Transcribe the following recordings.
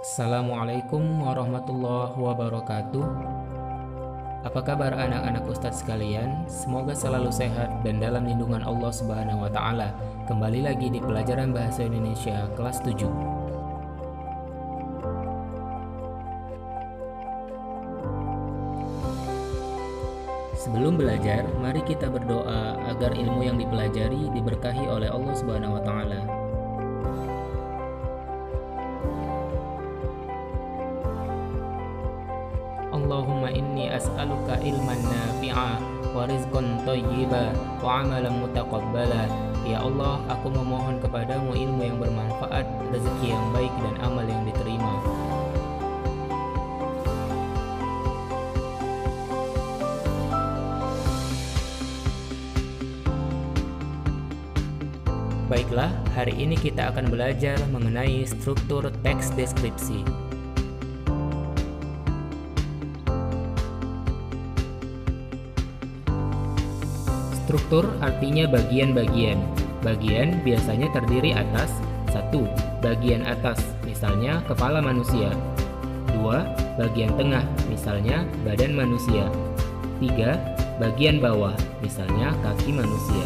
Assalamualaikum warahmatullahi wabarakatuh. Apa kabar anak-anak Ustadz sekalian? Semoga selalu sehat dan dalam lindungan Allah Subhanahu wa taala. Kembali lagi di pelajaran bahasa Indonesia kelas 7. Sebelum belajar, mari kita berdoa agar ilmu yang dipelajari diberkahi oleh Allah Subhanahu wa taala. Allahumma inni as'aluka ilman nafi'a wa rizqan thayyiba wa amalan mutaqabbala. Ya Allah, aku memohon kepadamu ilmu yang bermanfaat, rezeki yang baik dan amal yang diterima. Baiklah, hari ini kita akan belajar mengenai struktur teks deskripsi. Struktur artinya bagian-bagian. Bagian biasanya terdiri atas 1. Bagian atas, misalnya kepala manusia. 2. Bagian tengah, misalnya badan manusia. 3. Bagian bawah, misalnya kaki manusia.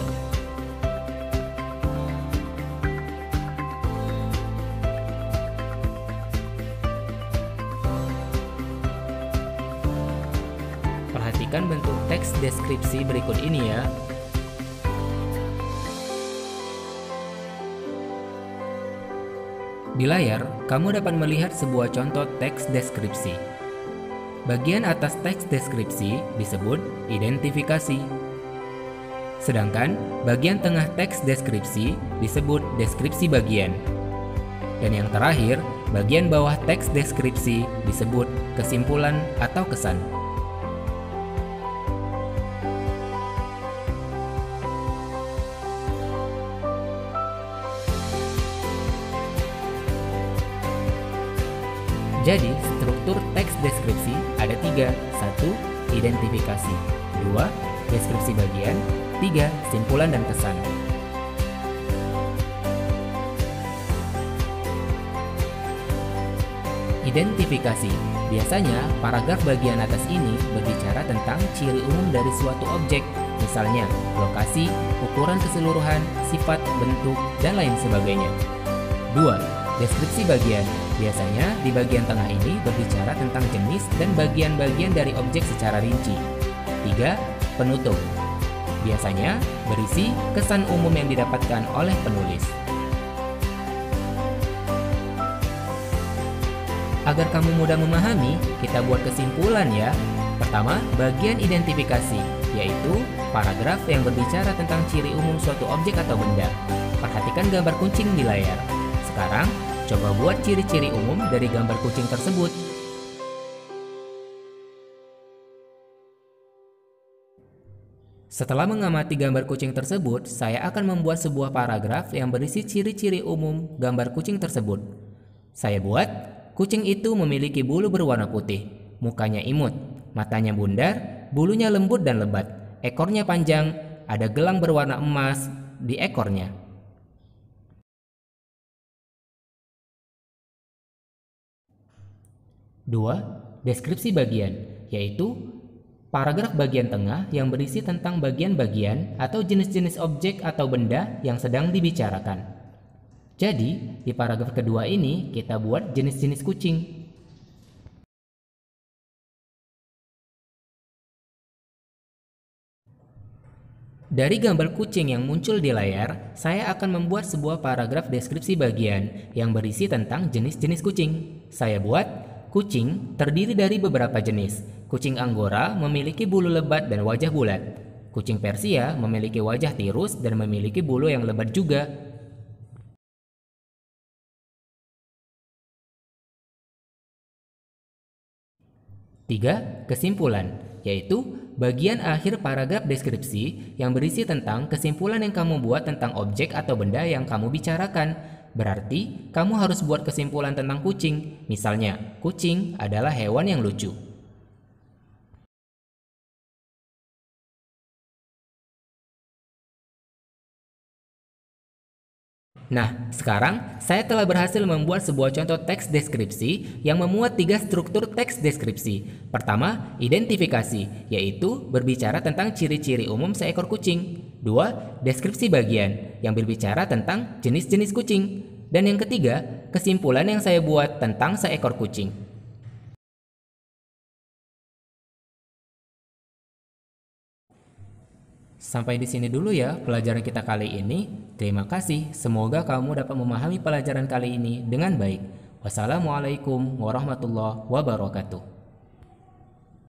Perhatikan bentuk teks deskripsi berikut ini ya. Di layar, kamu dapat melihat sebuah contoh teks deskripsi. Bagian atas teks deskripsi disebut identifikasi. Sedangkan bagian tengah teks deskripsi disebut deskripsi bagian. Dan yang terakhir, bagian bawah teks deskripsi disebut kesimpulan atau kesan. Jadi, struktur teks deskripsi ada 3. 1. Identifikasi. 2. Deskripsi bagian. 3. Simpulan dan kesan. Identifikasi. Biasanya, paragraf bagian atas ini berbicara tentang ciri umum dari suatu objek, misalnya lokasi, ukuran keseluruhan, sifat, bentuk, dan lain sebagainya. 2. Deskripsi bagian. Biasanya di bagian tengah ini berbicara tentang jenis dan bagian-bagian dari objek secara rinci. 3. Penutup. Biasanya berisi kesan umum yang didapatkan oleh penulis. Agar kamu mudah memahami, kita buat kesimpulan ya. Pertama, bagian identifikasi, yaitu paragraf yang berbicara tentang ciri umum suatu objek atau benda. Perhatikan gambar kucing di layar. Sekarang, coba buat ciri-ciri umum dari gambar kucing tersebut. Setelah mengamati gambar kucing tersebut, saya akan membuat sebuah paragraf yang berisi ciri-ciri umum gambar kucing tersebut. Saya buat, kucing itu memiliki bulu berwarna putih, mukanya imut, matanya bundar, bulunya lembut dan lebat, ekornya panjang, ada gelang berwarna emas di ekornya. 2. Deskripsi bagian, yaitu paragraf bagian tengah yang berisi tentang bagian-bagian atau jenis-jenis objek atau benda yang sedang dibicarakan. Jadi, di paragraf kedua ini kita buat jenis-jenis kucing. Dari gambar kucing yang muncul di layar, saya akan membuat sebuah paragraf deskripsi bagian yang berisi tentang jenis-jenis kucing. Saya buat, kucing terdiri dari beberapa jenis. Kucing Anggora memiliki bulu lebat dan wajah bulat. Kucing Persia memiliki wajah tirus dan memiliki bulu yang lebat juga. Tiga, kesimpulan, yaitu bagian akhir paragraf deskripsi yang berisi tentang kesimpulan yang kamu buat tentang objek atau benda yang kamu bicarakan. Berarti, kamu harus buat kesimpulan tentang kucing. Misalnya, kucing adalah hewan yang lucu. Nah, sekarang saya telah berhasil membuat sebuah contoh teks deskripsi yang memuat 3 struktur teks deskripsi. Pertama, identifikasi, yaitu berbicara tentang ciri-ciri umum seekor kucing. 2, deskripsi bagian, yang berbicara tentang jenis-jenis kucing. Dan yang ketiga, kesimpulan yang saya buat tentang seekor kucing. Sampai di sini dulu ya pelajaran kita kali ini. Terima kasih. Semoga kamu dapat memahami pelajaran kali ini dengan baik. Wassalamualaikum warahmatullahi wabarakatuh.